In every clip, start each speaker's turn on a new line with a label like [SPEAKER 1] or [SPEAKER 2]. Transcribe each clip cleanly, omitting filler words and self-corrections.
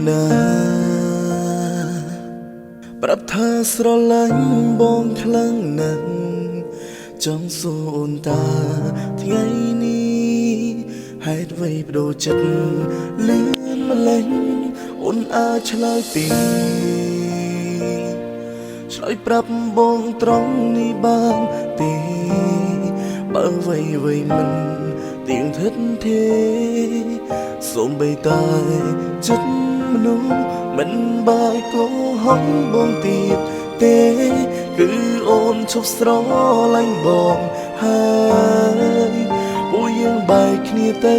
[SPEAKER 1] ណាប្រាប់ថាស្រឡាញ់បងខ្លាំងណាស់ចង់សួរអូនតាថ្ងៃនេះហេតុអ្វីបដូរចិត្តលឿនម្លេះអូនអាចឆ្លើយពីឆ្លើយប្រាប់បងត្រង់នេះបានទេបើអ្វីមិនទៀងធិតទេសូម្បីតែចិត្តមនុស្សមិនបាយកោហកបងទៀតទេគឺអូនឈប់ស្រឡាញ់បងហើយពួកយើងបែកគ្នាទៅ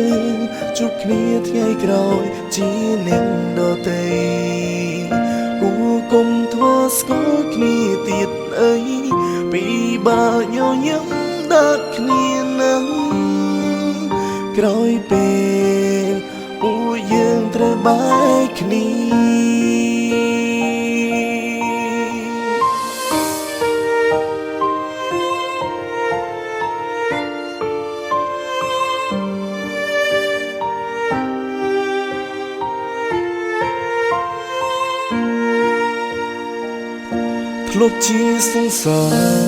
[SPEAKER 1] ជួបគ្នាថ្ងៃក្រោយជានាងដទៃគួរកុំធ្វើស្គាល់គ្នាទៀតអីពីបើញញឹមដាក់គ្នានឹងក្រោយពេលពួកយើងត្រូវបែកគ្នាធ្លាប់ជាសង្សារ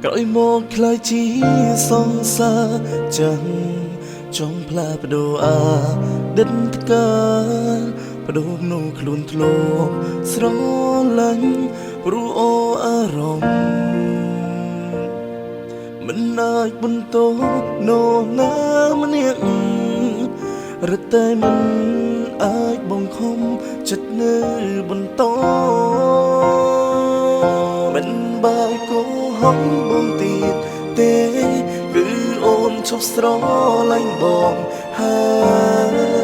[SPEAKER 1] ក្រោយមកខ្លាយជាសង្សារចាំចង់ផ្លាបដូរអាដិតថ្កាបដូរនោះខ្លួនធ្លាប់ស្រឡាញ់ព្រោះអអារម្មណ៍មិនអាចបន្តនោះណាម្នាក់រត់តែមិនអាចបង្ខំចិត្តនៅបន្តមិនបាយកោហកបងទៀតទេគឺអូនឈប់ស្រឡាញ់បងហើ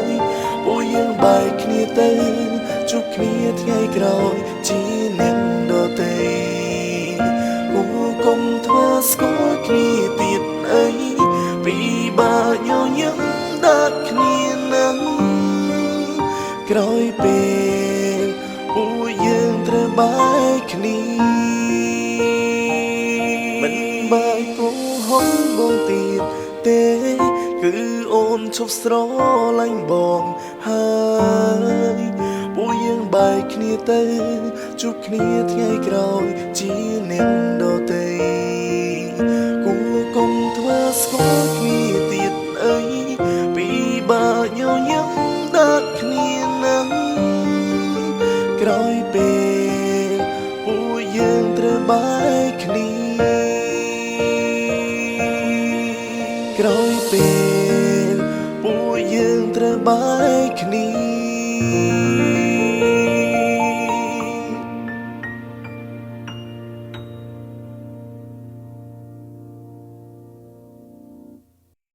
[SPEAKER 1] យពួកយើងបែកគ្នាទៅជួបគ្នាថ្ងៃក្រោយជានាងដទៃគួរកុំធ្វើស្គាល់គ្នាទៀតអីពីបើញញឹមដាក់គ្នានឹងក្រោយពេលពួកយើងត្រូវបែកគ្នាមិនបែកគោហកបងទៀតទេគឺអូនឈប់ស្រឡាញ់បងហើយពួកយើងបែកគ្នាទៅជួបគ្នាថ្ងៃក្រោយជានាងដទៃគួរកុំធ្វើស្គាល់គ្នាទៀតអីពីបើញញឹមដាក់គ្នានឹងក្រោយពេលពួកយើងត្រូវបែកគ្នាក្រោយពេលពួកយើងត្រូវបែកគ្នា